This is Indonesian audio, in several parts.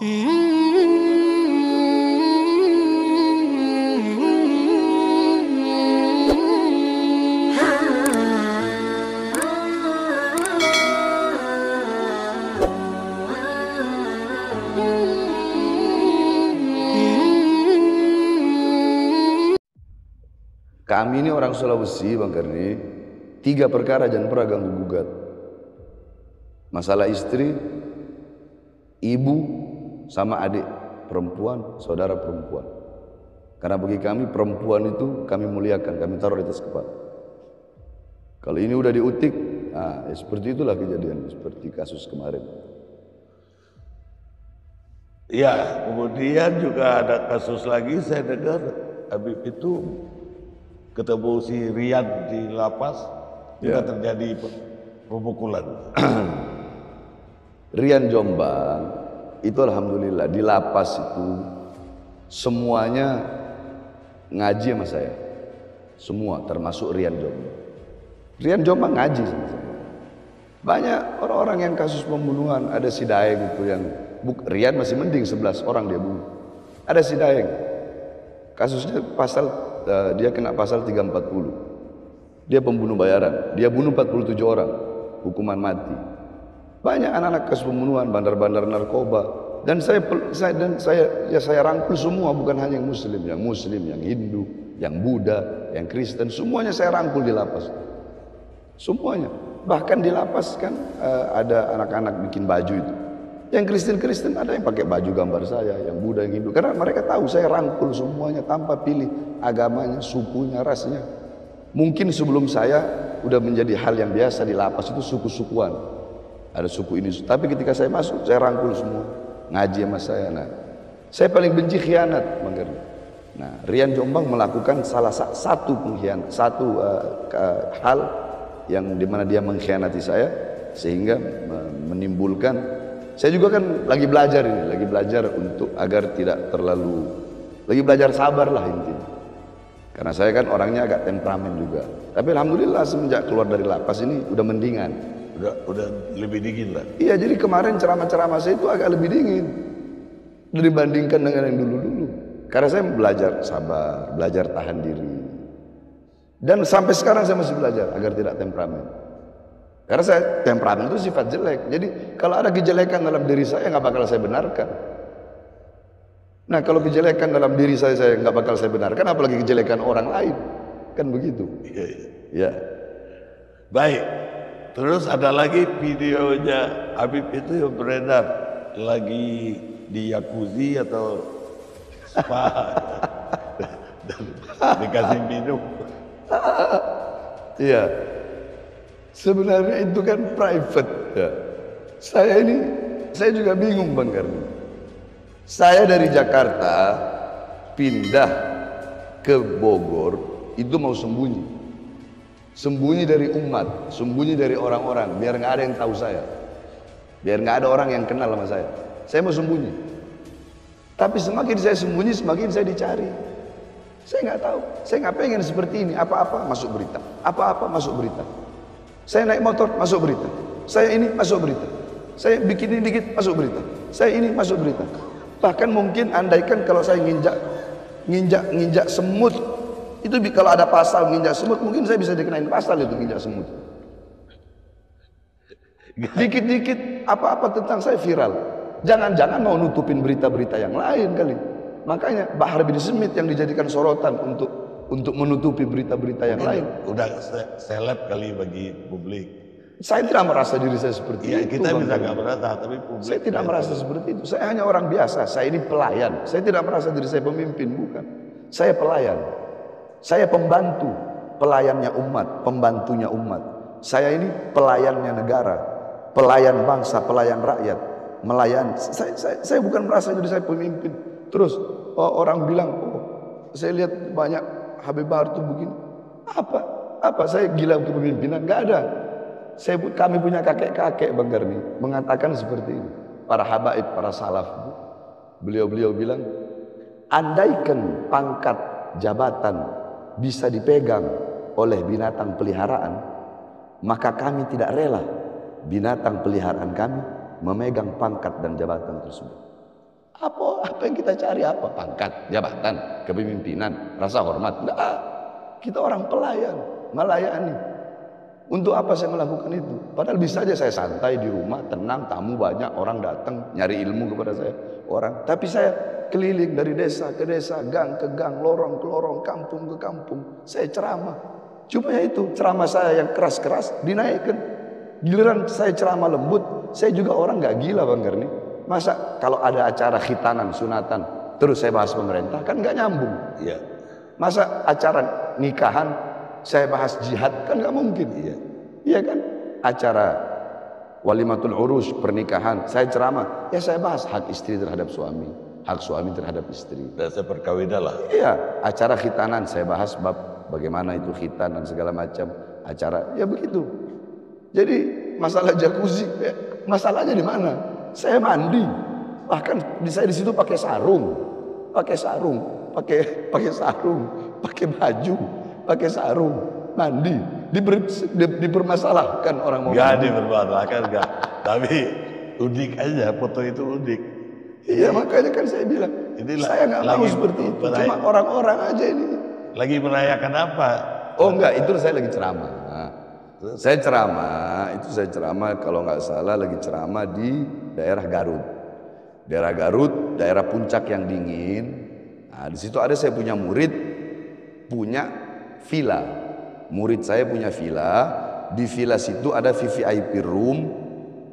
Kami ini orang Sulawesi, Bang Karni, 3 perkara jangan pernah ganggu gugat. Masalah istri, ibu, sama adik perempuan, saudara perempuan. Karena bagi kami perempuan itu kami muliakan, kami taruh di atas kepala. Kalau ini udah diutik, nah, ya seperti itulah kejadian, seperti kasus kemarin. Ya, kemudian juga ada kasus lagi, saya dengar Habib itu ketemu si Rian di lapas, juga terjadi pemukulan. Rian Jombang itu alhamdulillah di lapas itu semuanya ngaji sama saya, semua termasuk Rian Jombang. Rian Jombang ngaji sama saya. Banyak orang-orang yang kasus pembunuhan, ada si Daeng itu yang Rian masih mending 11 orang dia bunuh. Ada si Daeng, kasusnya pasal dia kena pasal 340. Dia pembunuh bayaran, dia bunuh 47 orang, hukuman mati. Banyak anak-anak kasus pembunuhan, bandar-bandar narkoba. Dan saya rangkul semua, bukan hanya yang Muslim, yang Hindu, yang Buddha, yang Kristen, semuanya saya rangkul di lapas. Semuanya. Bahkan di lapas kan ada anak-anak bikin baju itu. Yang Kristen ada yang pakai baju gambar saya, yang Buddha, yang Hindu. Karena mereka tahu saya rangkul semuanya tanpa pilih agamanya, sukunya, rasnya. Mungkin sebelum saya udah menjadi hal yang biasa di lapas itu suku-sukuan. Ada suku ini, tapi ketika saya masuk saya rangkul semua, ngaji sama saya. Nah, saya paling benci khianat, Bang Karni. Nah, Rian Jombang melakukan salah satu pengkhianat, hal yang dimana dia mengkhianati saya sehingga menimbulkan. Saya juga kan lagi belajar untuk agar tidak terlalu, lagi belajar sabar lah intinya. Karena saya kan orangnya agak temperamen juga. Tapi alhamdulillah semenjak keluar dari lapas ini udah mendingan. Udah lebih dingin lah. Iya, jadi kemarin ceramah-ceramah saya itu agak lebih dingin dibandingkan dengan yang dulu-dulu. Karena saya belajar sabar, belajar tahan diri. Dan sampai sekarang saya masih belajar agar tidak temperamen. Karena saya temperamen itu sifat jelek. Jadi kalau ada kejelekan dalam diri saya nggak bakal saya benarkan. Nah, kalau kejelekan dalam diri saya nggak bakal saya benarkan, apalagi kejelekan orang lain, kan begitu. Iya. Ya. Baik. Terus ada lagi videonya Habib itu yang beredar lagi di jacuzzi atau spa dan dikasih minum. Iya. Sebenarnya itu kan private ya. Saya juga bingung, Bang Karni. Saya dari Jakarta pindah ke Bogor itu mau sembunyi. Sembunyi dari umat, sembunyi dari orang-orang, biar nggak ada yang tahu saya. Biar nggak ada orang yang kenal sama saya. Saya mau sembunyi. Tapi semakin saya sembunyi, semakin saya dicari. Saya nggak tahu. Saya nggak pengen seperti ini. Apa-apa masuk berita. Apa-apa masuk berita. Saya naik motor, masuk berita. Saya ini masuk berita. Saya bikin ini dikit, masuk berita. Saya ini masuk berita. Bahkan mungkin andaikan kalau saya nginjak semut, itu kalau ada pasal nginjak semut, mungkin saya bisa dikenain pasal itu nginjak semut. Dikit-dikit apa-apa tentang saya viral. Jangan-jangan mau nutupin berita-berita yang lain kali. Makanya Bahar bin Smith yang dijadikan sorotan untuk menutupi berita-berita yang lain. Udah seleb kali bagi publik. Saya tidak merasa diri saya seperti itu. Kita bisa nggak merasa, tapi publik. Saya tidak merasa seperti itu. Saya hanya orang biasa. Saya ini pelayan. Saya tidak merasa diri saya pemimpin, bukan. Saya pelayan. Saya pembantu, pelayannya umat, pembantunya umat. Saya ini pelayannya negara, pelayan bangsa, pelayan rakyat, melayani. Saya bukan merasa diri saya pemimpin. Terus orang bilang, saya lihat banyak Habib Bahar itu begini. Apa? Saya gila untuk pemimpinan? Gak ada. Kami punya kakek-kakek, Bang Karni, mengatakan seperti ini. Para habaib, para salaf. Beliau bilang, andaikan pangkat jabatan bisa dipegang oleh binatang peliharaan, maka kami tidak rela binatang peliharaan kami memegang pangkat dan jabatan tersebut. Apa yang kita cari apa? Pangkat, jabatan, kepemimpinan, rasa hormat? Enggak. Kita orang pelayan, melayani. Untuk apa saya melakukan itu? Padahal bisa saja saya santai di rumah, tenang, tamu banyak, orang datang nyari ilmu kepada saya. Tapi saya keliling dari desa ke desa, gang ke gang, lorong ke lorong, kampung ke kampung. Saya ceramah. Cuma itu ceramah saya yang keras-keras dinaikkan. Giliran saya ceramah lembut, saya juga orang nggak gila Bang Garni. Masa kalau ada acara khitanan, sunatan, terus saya bahas pemerintah, kan nggak nyambung. Iya. Masa acara nikahan saya bahas jihad, kan nggak mungkin. Iya kan? Acara walimatul urus, pernikahan, saya ceramah, ya saya bahas hak istri terhadap suami, hak suami terhadap istri. Dasar perkawinan lah. Iya, acara khitanan saya bahas bab bagaimana itu khitan dan segala macam acara, ya begitu. Jadi masalah jacuzzi, masalahnya di mana? Saya mandi, bahkan saya di situ pakai sarung, pakai baju, pakai sarung, mandi, dipermasalahkan orang mau. Enggak dipermasalahkan, enggak. Tapi unik aja, foto itu unik. Iya, makanya kan saya bilang, saya nggak mau seperti itu. Cuma orang-orang aja ini. Lagi merayakan apa? Oh enggak, itu saya lagi ceramah. Saya ceramah kalau nggak salah lagi ceramah di daerah Garut. Daerah Garut, daerah puncak yang dingin. Nah, di situ ada saya punya murid punya villa. Murid saya punya villa. Di villa situ ada VVIP room.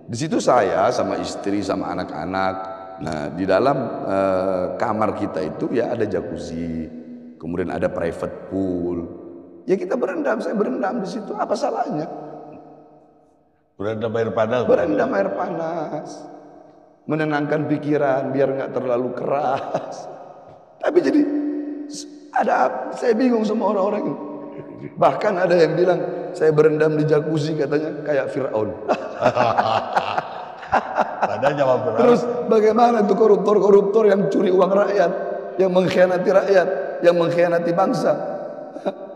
Di situ saya sama istri sama anak-anak. Nah, di dalam kamar kita itu ya ada jacuzzi. Kemudian ada private pool. Ya kita berendam, saya berendam di situ. Apa salahnya? Berendam air panas. Berendam air panas. Menenangkan pikiran biar nggak terlalu keras. Tapi jadi saya bingung sama orang-orang ini. Bahkan ada yang bilang saya berendam di jacuzzi katanya kayak Fir'aun. Padahal jawab benar. Terus bagaimana tuh koruptor-koruptor yang curi uang rakyat, yang mengkhianati rakyat, yang mengkhianati bangsa,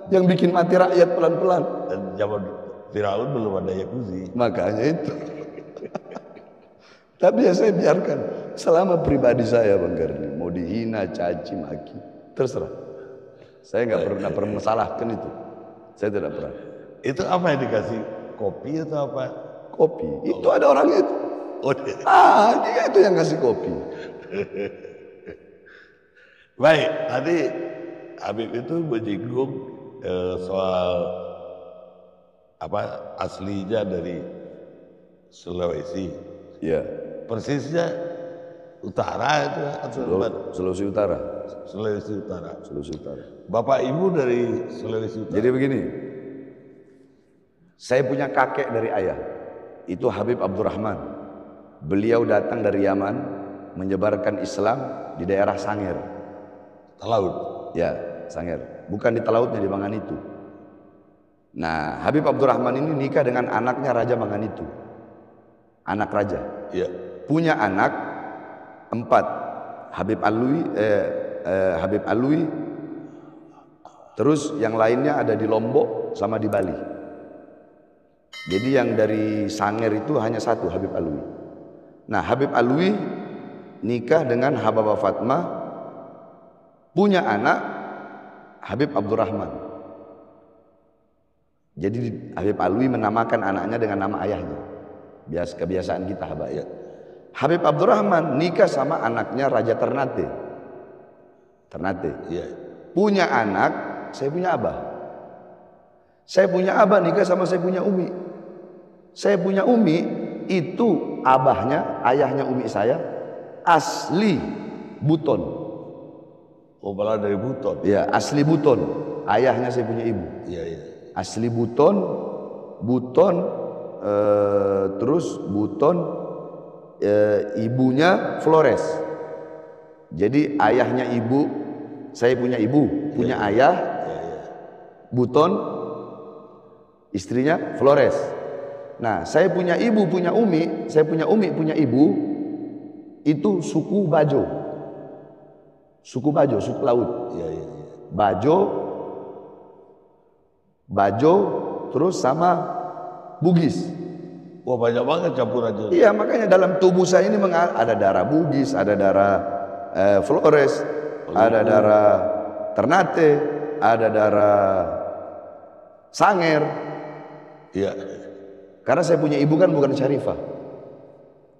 yang bikin mati rakyat pelan-pelan. Dan zaman Firaun belum ada jacuzzi. Makanya itu. Tapi ya saya biarkan. Selama pribadi saya Bang Garni, mau dihina, caci, maki, terserah. Saya nggak pernah permasalahkan itu. Saya tidak pernah. Itu apa yang dikasih? Kopi atau apa? Kopi. Itu ada orang itu. Oh, Dia itu yang kasih kopi. baik, tadi Habib itu menyinggung soal apa aslinya dari Sulawesi. Ya. Persisnya utara itu atau Sulawesi Utara. Sulawesi Utara. Sulawesi Utara. Bapak ibu dari Sulawesi Utara. Jadi begini. Saya punya kakek dari ayah. Itu Habib Abdurrahman. Beliau datang dari Yaman menyebarkan Islam di daerah Sangir. Talaut. Ya, Sangir. Bukan di Talautnya, di Manganitu. Nah, Habib Abdurrahman ini nikah dengan anaknya Raja Manganitu. Anak raja. Iya. Punya anak 4. Habib Alwi. Terus yang lainnya ada di Lombok sama di Bali. Jadi yang dari Sangir itu hanya 1, Habib Alwi. Nah, Habib Alwi nikah dengan Hababah Fatmah, punya anak Habib Abdurrahman. Jadi Habib Alwi menamakan anaknya dengan nama ayahnya. Kebiasaan kita Habib. Habib Abdurrahman nikah sama anaknya Raja Ternate. Iya. Punya anak, saya punya abah. Saya punya abah nikah sama saya punya umi. Saya punya umi itu abahnya, ayahnya umi saya asli Buton. Oh, malah dari Buton. Ya, asli Buton. Ayahnya saya punya ibu. Iya. Asli Buton, terus Buton, ibunya Flores. Jadi ayahnya ibu, saya punya ibu, punya ayah, Buton, istrinya Flores. Nah, saya punya ibu, punya umi, punya ibu, itu suku Bajo. Suku Bajo, suku laut. Iya. Bajo, terus sama Bugis. Wah, banyak banget campuran. Iya, makanya dalam tubuh saya ini ada darah Bugis, ada darah Flores, ada darah Ternate, ada darah Sanger. Iya. Karena saya punya ibu kan bukan Syarifah.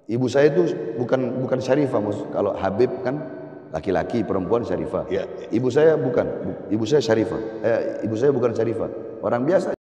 Ibu saya itu bukan Syarifah. Kalau Habib kan laki-laki, perempuan Syarifah. Iya. Ibu saya bukan. Ibu saya Syarifah. Ibu saya bukan Syarifah. Orang biasa.